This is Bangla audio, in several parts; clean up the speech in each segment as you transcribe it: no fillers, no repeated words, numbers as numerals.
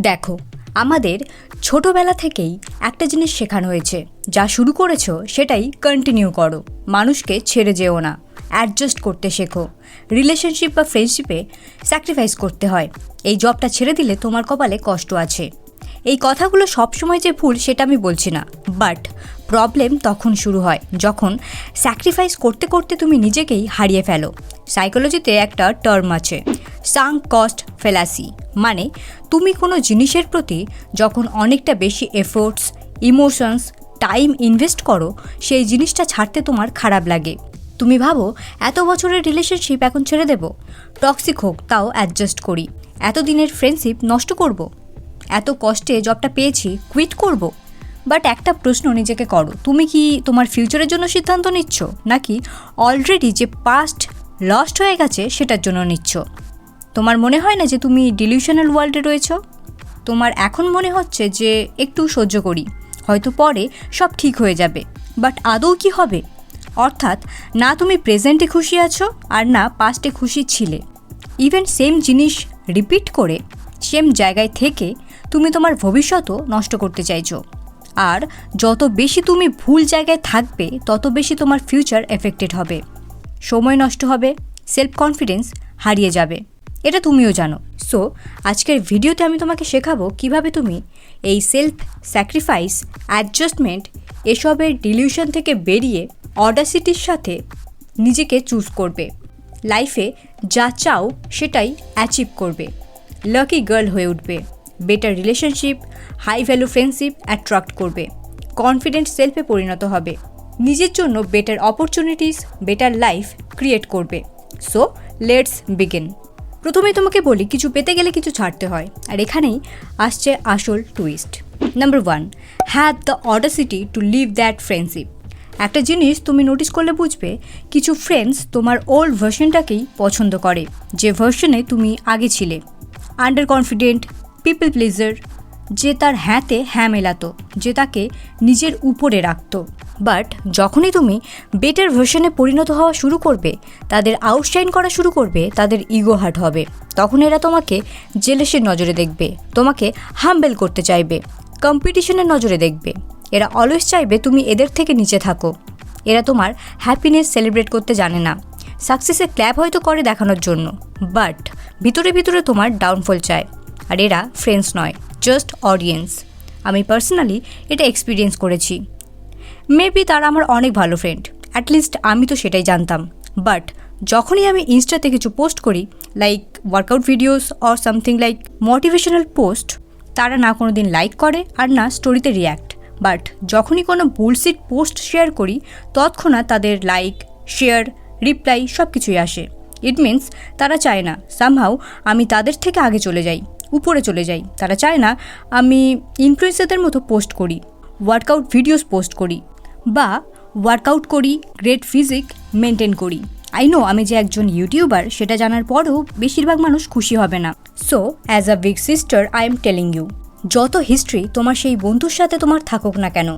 দেখো, আমাদের ছোটবেলা থেকেই একটা জিনিস শেখানো হয়েছে, যা শুরু করেছো সেটাই কন্টিনিউ করো। মানুষকে ছেড়ে যেও না, অ্যাডজাস্ট করতে শেখো। রিলেশনশিপ বা ফ্রেন্ডশিপে স্যাক্রিফাইস করতে হয়। এই জবটা ছেড়ে দিলে তোমার কপালে কষ্ট আছে। এই কথাগুলো সবসময় যে ভুল সেটা আমি বলছি না, বাট প্রবলেম তখন শুরু হয় যখন স্যাক্রিফাইস করতে করতে তুমি নিজেকেই হারিয়ে ফেলো। সাইকোলজিতে একটা টার্ম আছে, সাঙ্ক কস্ট ফেলাসি, মানে তুমি কোনো জিনিসের প্রতি যখন অনেকটা বেশি এফোর্টস, ইমোশনস, টাইম ইনভেস্ট করো, সেই জিনিসটা ছাড়তে তোমার খারাপ লাগে। তুমি ভাবো এত বছরের রিলেশনশিপ এখন ছেড়ে দেবো, টক্সিক হোক তাও অ্যাডজাস্ট করি, এত দিনের ফ্রেন্ডশিপ নষ্ট করব, এত কষ্টে জবটা পেয়েছি কুইট করব। বাট একটা প্রশ্ন নিজেকে করো, তুমি কি তোমার ফিউচারের জন্য সিদ্ধান্ত নিচ্ছ, নাকি অলরেডি যে পাস্ট লস্ট হয়ে গেছে সেটার জন্য নিচ্ছ? তোমার মনে হয় না যে তুমি ডিলিউশনাল ওয়ার্ল্ডে রয়েছো? তোমার এখন মনে হচ্ছে যে একটু সহ্য করি, হয়তো পরে সব ঠিক হয়ে যাবে, বাট আদৌ কি হবে? অর্থাৎ না তুমি প্রেজেন্টে খুশি আছো আর না পাস্টে খুশি ছিলে। ইভেন সেম জিনিস রিপিট করে সেম জায়গায় থেকে তুমি তোমার ভবিষ্যতও নষ্ট করতে চাইছো। আর যত বেশি তুমি ভুল জায়গায় থাকবে তত বেশি তোমার ফিউচার এফেক্টেড হবে, সময় নষ্ট হবে, সেলফ কনফিডেন্স হারিয়ে যাবে। এটা তুমিও জানো। সো আজকের ভিডিওতে আমি তোমাকে শেখাবো কিভাবে তুমি এই সেলফ স্যাক্রিফাইস, অ্যাডজাস্টমেন্ট এসবের ডিলিউশন থেকে বেরিয়ে অডাসিটির সাথে নিজেকে চুজ করবে, লাইফে যা চাও সেটাই অ্যাচিভ করবে, লাকি গার্ল হয়ে উঠবে, better relationship, high value friendship attract করবে, কনফিডেন্ট সেলফে পরিণত হবে, নিজের জন্য better opportunities, better life create করবে। So let's begin. প্রথমেই তোমাকে বলি, কিছু পেতে গেলে কিছু ছাড়তে হয়, আর এখানেই আসছে আসল twist. Number 1, have the audacity to leave that friendship. একটা জিনিস তুমি নোটিস করলে বুঝবে, কিছু ফ্রেন্ডস তোমার ওল্ড ভার্সনটাকেই পছন্দ করে, যে ভার্সনে তুমি আগে ছিলে। আন্ডার কনফিডেন্ট, পিপল প্লিজার, যে তার হ্যাঁতে হ্যাঁ মেলাতো, যে তাকে নিজের উপরে রাখতো। বাট যখনই তুমি বেটার ভার্সনে পরিণত হওয়া শুরু করবে, তাদের আউটশাইন করা শুরু করবে, তাদের ইগো হার্ট হবে, তখন এরা তোমাকে জেলেসের নজরে দেখবে, তোমাকে হাম্বেল করতে চাইবে, কম্পিটিশনের নজরে দেখবে। এরা অলওয়েজ চাইবে তুমি এদের থেকে নিচে থাকো। এরা তোমার হ্যাপিনেস সেলিব্রেট করতে জানে না, সাকসেসে ক্ল্যাপ হয়তো করে দেখানোর জন্য, বাট ভিতরে ভিতরে তোমার ডাউনফল চায়। আর এরা ফ্রেন্ডস নয়, জাস্ট অডিয়েন্স। আমি পার্সোনালি এটা এক্সপিরিয়েন্স করেছি। মেবি তারা আমার অনেক ভালো ফ্রেন্ড, অ্যাটলিস্ট আমি তো সেটাই জানতাম। বাট যখনই আমি ইনস্টাতে কিছু পোস্ট করি, like workout videos or something like motivational post, তারা না কোনো দিন লাইক করে আর না স্টোরিতে রিয়্যাক্ট। বাট যখনই কোনো বুলশিট পোস্ট শেয়ার করি, তৎক্ষণাৎ তাদের লাইক, শেয়ার, রিপ্লাই সব কিছুই আসে। ইট মিনস তারা চায় না সামহাউ আমি তাদের থেকে আগে চলে যাই, উপরে চলে যাই। তারা চায় না আমি ইনফ্লুয়েন্সারদের মতো পোস্ট করি, ওয়ার্কআউট ভিডিওস পোস্ট করি, বা ওয়ার্কআউট করি, গ্রেট ফিজিক মেনটেন করি। আই নো আমি যে একজন ইউটিউবার সেটা জানার পরেও বেশিরভাগ মানুষ খুশি হবে না। So as a big sister I am telling you, যত হিস্ট্রি তোমার সেই বন্ধুর সাথে তোমার থাকুক না কেন,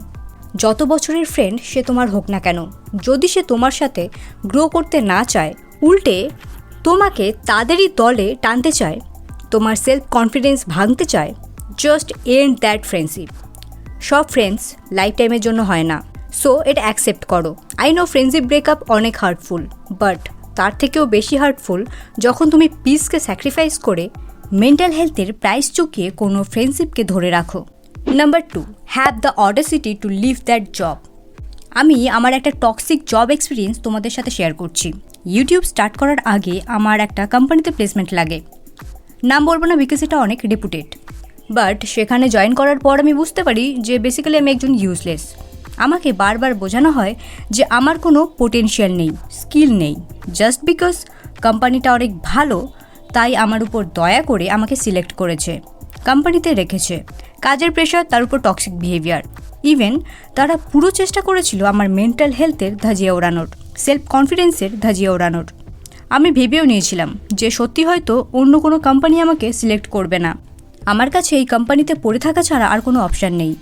যত বছরের ফ্রেন্ড সে তোমার হোক না কেন, যদি সে তোমার সাথে গ্রো করতে না চায়, উল্টে তোমাকে তাদেরই দলে টানতে চায়, তোমার সেলফ কনফিডেন্স ভাঙতে চায়, জাস্ট এন্ড দ্যাট ফ্রেন্ডশিপ। সব ফ্রেন্ডস লাইফ টাইমের জন্য হয় না, সো এটা অ্যাকসেপ্ট করো। আই নো ফ্রেন্ডশিপ ব্রেকআপ অনেক হার্টফুল, বাট তার থেকেও বেশি হার্টফুল যখন তুমি পিসকে স্যাক্রিফাইস করে মেন্টাল হেলথের প্রাইস চুকিয়ে কোনো ফ্রেন্ডশিপকে ধরে রাখো। Number 2, have the audacity to leave that job. আমি আমার একটা টক্সিক জব এক্সপিরিয়েন্স তোমাদের সাথে শেয়ার করছি। ইউটিউব স্টার্ট করার আগে আমার একটা কোম্পানিতে প্লেসমেন্ট লাগে, নাম বলবো না বিকজ এটা অনেক রেপুটেড। বাট সেখানে জয়েন করার পর আমি বুঝতে পারি যে বেসিক্যালি আমি একজন ইউজলেস। আমাকে বারবার বোঝানো হয় যে আমার কোনো পোটেনশিয়াল নেই, স্কিল নেই। জাস্ট বিকজ কোম্পানিটা অনেক ভালো তাই আমার উপর দয়া করে আমাকে সিলেক্ট করেছে, কোম্পানিতে রেখেছে। কাজের প্রেশার, তার উপর টক্সিক বিহেভিয়ার। ইভেন তারা পুরো চেষ্টা করেছিল আমার মেন্টাল হেলথের ধাজিয়া ওড়ানোর, সেলফ কনফিডেন্সের ধাজিয়া ওড়ানোর। আমি ভেবেও নিয়েছিলাম যে সত্যি হয়তো অন্য কোনো কোম্পানি আমাকে সিলেক্ট করবে না, আমার কাছে এই কোম্পানিতে পড়ে থাকা ছাড়া আর কোনো অপশান নেই।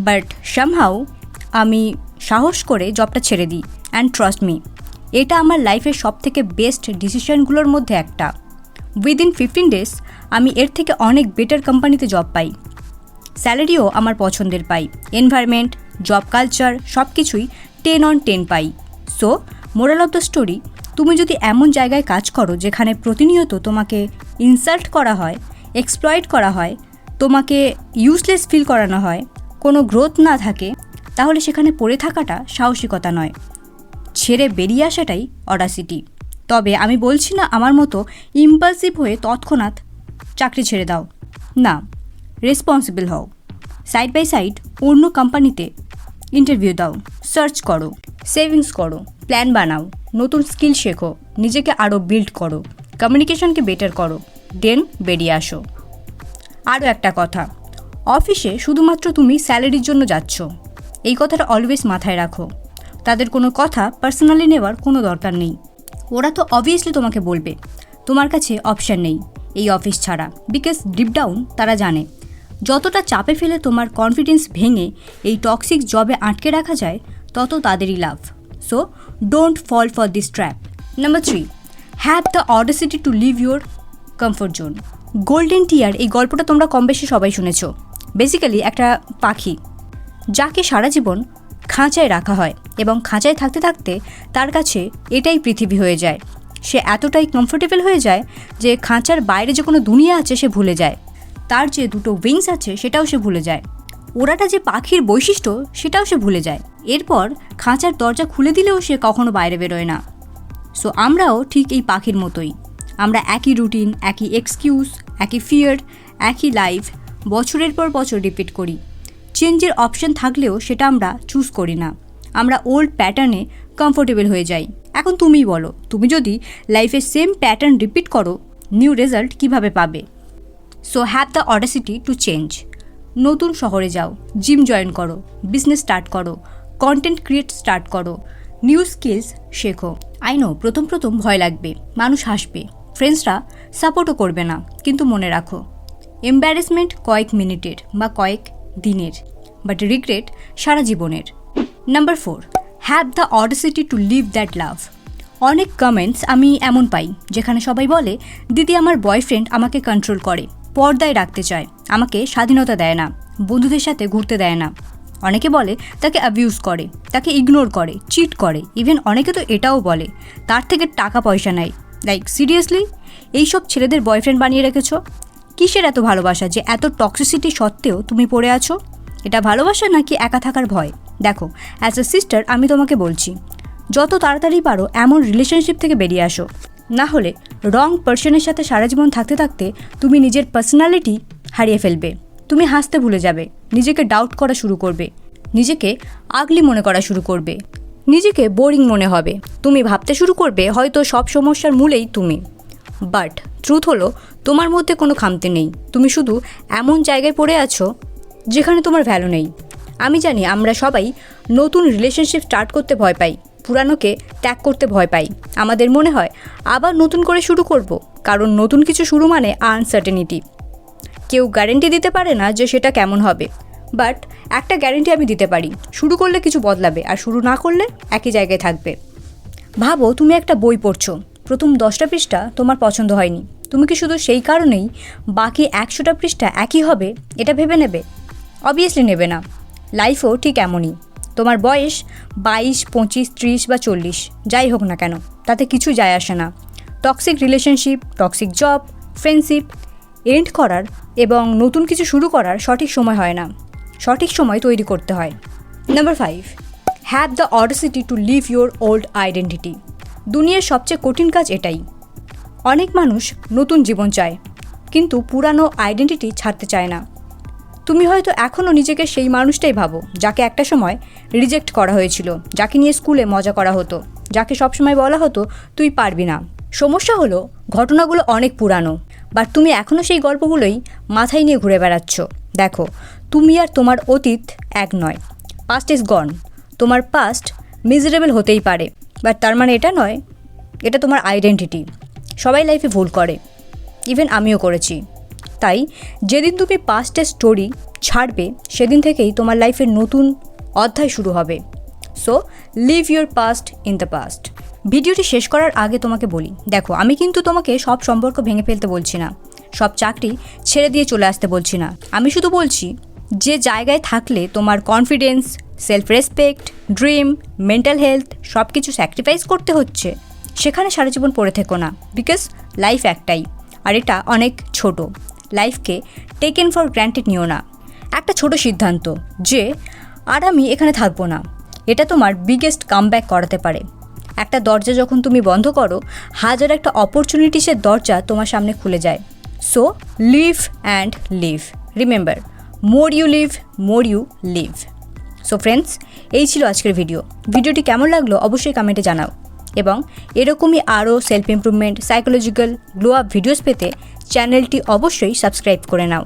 বাট সামহাউ আমি সাহস করে জবটা ছেড়ে দিই। অ্যান্ড ট্রাস্ট মি, এটা আমার লাইফের সবথেকে বেস্ট ডিসিশনগুলোর মধ্যে একটা। উইদিন 15 days আমি এর থেকে অনেক বেটার কোম্পানিতে জব পাই, স্যালারিও আমার পছন্দের পাই, এনভায়রনমেন্ট, জব কালচার সব কিছুই 10/10 পাই। So moral of the story, তুমি যদি এমন জায়গায় কাজ করো যেখানে প্রতিনিয়ত তোমাকে ইনসাল্ট করা হয়, এক্সপ্লয়েট করা হয়, তোমাকে ইউজলেস ফিল করানো হয়, কোনো গ্রোথ না থাকে, তাহলে সেখানে পড়ে থাকাটা সাহসিকতা নয়, ছেড়ে বেরিয়ে আসাটাই অডাসিটি। তবে আমি বলছি না আমার মতো ইম্পালসিভ হয়ে তৎক্ষণাৎ চাকরি ছেড়ে দাও, না, রেসপন্সিবল হও, সাইড বাই সাইড অন্য কোম্পানিতে ইন্টারভিউ দাও, সার্চ করো, সেভিংস করো, প্ল্যান বানাও, নতুন স্কিল শেখো, নিজেকে আরও বিল্ড করো, কমিউনিকেশনকে বেটার করো, দেন বেরিয়ে আসো। আরও একটা কথা, অফিসে শুধুমাত্র তুমি স্যালারির জন্য যাচ্ছ, এই কথাটা অলওয়েজ মাথায় রাখো। তাদের কোনো কথা পার্সোনালি নেওয়ার কোনো দরকার নেই। ওরা তো অবভিয়াসলি তোমাকে বলবে তোমার কাছে অপশান নেই এই অফিস ছাড়া, বিকজ ডিপ ডাউন তারা জানে যতটা চাপে ফেলে তোমার কনফিডেন্স ভেঙে এই টক্সিক জবে আটকে রাখা যায় তত তাদেরই লাভ। So don't fall for this trap. Number 3, have the audacity to leave your comfort zone. Golden tear এই গল্পটা তোমরা কম বেশি সবাই শুনেছ। বেসিক্যালি একটা পাখি যাকে সারা জীবন খাঁচায় রাখা হয় এবং খাঁচায় থাকতে থাকতে তার কাছে এটাই পৃথিবী হয়ে যায়। সে এতটাই কমফোর্টেবল হয়ে যায় যে খাঁচার বাইরে যে কোনো দুনিয়া আছে সে ভুলে যায়, তার যে দুটো উইংস আছে সেটাও সে ভুলে যায়, ওড়াটা যে পাখির বৈশিষ্ট্য সেটাও সে ভুলে যায়। এরপর খাঁচার দরজা খুলে দিলেও সে কখনো বাইরে বেরোয় না। সো আমরাও ঠিক এই পাখির মতোই, আমরা একই রুটিন, একই এক্সকিউজ, একই ফিয়ার, একই লাইফ বছরের পর বছর রিপিট করি। চেঞ্জের অপশন থাকলেও সেটা আমরা চুজ করি না, আমরা ওল্ড প্যাটার্নে কমফোর্টেবল হয়ে যাই। এখন তুমিই বলো, তুমি যদি লাইফের সেম প্যাটার্ন রিপিট করো, নিউ রেজাল্ট কিভাবে পাবে? So have the audacity to change. নতুন শহরে যাও, জিম জয়েন করো, বিজনেস স্টার্ট করো, কন্টেন্ট ক্রিয়েট স্টার্ট করো, নিউ স্কিলস শেখো। আই নো প্রথম প্রথম ভয় লাগবে, মানুষ হাসবে, ফ্রেন্ডসরা সাপোর্টও করবে না, কিন্তু মনে রাখো এম্বারেসমেন্ট কয়েক মিনিটের বা কয়েক দিনের, বাট রিগ্রেট সারা জীবনের। Number 4, have the audacity to leave that love. অনেক কমেন্টস আমি এমন পাই যেখানে সবাই বলে, দিদি আমার বয়ফ্রেন্ড আমাকে কন্ট্রোল করে, পর্দায় রাখতে চায়, আমাকে স্বাধীনতা দেয় না, বন্ধুদের সাথে ঘুরতে দেয় না। অনেকে বলে তাকে অ্যাবিউজ করে, তাকে ইগনোর করে, চিট করে, ইভেন অনেকে তো এটাও বলে তার থেকে টাকা পয়সা নেয়। লাইক সিরিয়াসলি, এইসব ছেলেদের বয়ফ্রেন্ড বানিয়ে রেখেছো? কিসের এত ভালোবাসা যে এত টক্সিসিটি সত্ত্বেও তুমি পড়ে আছো? এটা ভালোবাসা নাকি একা থাকার ভয়? দেখো, অ্যাজ এ সিস্টার আমি তোমাকে বলছি, যত তাড়াতাড়ি পারো এমন রিলেশনশিপ থেকে বেরিয়ে আসো, না হলে রং পার্সনের সাথে সারা জীবন থাকতে থাকতে তুমি নিজের পার্সোনালিটি হারিয়ে ফেলবে। তুমি হাসতে ভুলে যাবে, নিজেকে ডাউট করা শুরু করবে, নিজেকে আগলি মনে করা শুরু করবে, নিজেকে বোরিং মনে হবে, তুমি ভাবতে শুরু করবে হয়তো সব সমস্যার মূলেই তুমি। বাট ট্রুথ হলো তোমার মধ্যে কোনো খামতি নেই, তুমি শুধু এমন জায়গায় পড়ে আছো যেখানে তোমার ভ্যালু নেই। আমি জানি আমরা সবাই নতুন রিলেশনশিপ স্টার্ট করতে ভয় পাই, পুরানোকে ত্যাগ করতে ভয় পাই, আমাদের মনে হয় আবার নতুন করে শুরু করব, কারণ নতুন কিছু শুরু মানে আনসার্টেনিটি। কেউ গ্যারেন্টি দিতে পারে না যে সেটা কেমন হবে, বাট একটা গ্যারেন্টি আমি দিতে পারি, শুরু করলে কিছু বদলাবে, আর শুরু না করলে একই জায়গায় থাকবে। ভাবো তুমি একটা বই পড়ছো, প্রথম 10টা পৃষ্ঠা তোমার পছন্দ হয়নি, তুমি কি শুধু সেই কারণেই বাকি 100টা পৃষ্ঠা একই হবে এটা ভেবে নেবে? অবভিয়াসলি নেবে না। লাইফও ঠিক এমনই, তোমার বয়স 22, 25, 30 বা 40 যাই হোক না কেন, তাতে কিছু যায় আসে না। Toxic relationship, toxic job, friendship end করার এবং নতুন কিছু শুরু করার সঠিক সময় হয় না, সঠিক সময় তৈরি করতে হয়। Number 5, have the audacity to leave your old identity. দুনিয়ার সবচেয়ে কঠিন কাজ এটাই। অনেক মানুষ নতুন জীবন চায় কিন্তু পুরানো আইডেন্টিটি ছাড়তে চায় না। তুমি হয়তো এখনও নিজেকে সেই মানুষটাই ভাবো যাকে একটা সময় রিজেক্ট করা হয়েছিল, যাকে নিয়ে স্কুলে মজা করা হতো, যাকে সবসময় বলা হতো তুই পারবি না। সমস্যা হলো ঘটনাগুলো অনেক পুরানো, বাট তুমি এখনও সেই গল্পগুলোই মাথায় নিয়ে ঘুরে বেড়াচ্ছ। দেখো, তুমি আর তোমার অতীত এক নয়, পাস্ট ইজ গন। তোমার পাস্ট মিজারেবল হতেই পারে, বাট তার মানে এটা নয় এটা তোমার আইডেন্টিটি। সবাই লাইফে ভুল করে, ইভেন আমিও করেছি। তাই যেদিন তুমি পাস্টের স্টোরি ছাড়বে সেদিন থেকেই তোমার লাইফের নতুন অধ্যায় শুরু হবে। So leave your past in the past. ভিডিওটি শেষ করার আগে তোমাকে বলি, দেখো আমি কিন্তু তোমাকে সব সম্পর্ক ভেঙে ফেলতে বলছি না, সব চাকরি ছেড়ে দিয়ে চলে আসতে বলছি না, আমি শুধু বলছি যে জায়গায় থাকলে তোমার confidence, self respect, dream, mental health সব কিছু স্যাক্রিফাইস করতে হচ্ছে, সেখানে সারা জীবন পড়ে থেকো না। বিকজ লাইফ একটাই, আর এটা অনেক ছোট। লাইফকে টেকেন ফর গ্র্যান্টেড নিও না। একটা ছোট সিদ্ধান্ত যে আর আমি এখানে থাকবো না, এটা তোমার বিগেস্ট কামব্যাক করাতে পারে। একটা দরজা যখন তুমি বন্ধ করো, হাজার একটা অপরচুনিটিসের দরজা তোমার সামনে খুলে যায়। So leave and live. Remember, more you leave, more you live. So friends, এই ছিল আজকের ভিডিওটি কেমন লাগলো অবশ্যই কমেন্টে জানাও, এবং এরকমই আরও self improvement, psychological glow up videos পেতে চ্যানেলটি অবশ্যই সাবস্ক্রাইব করে নাও।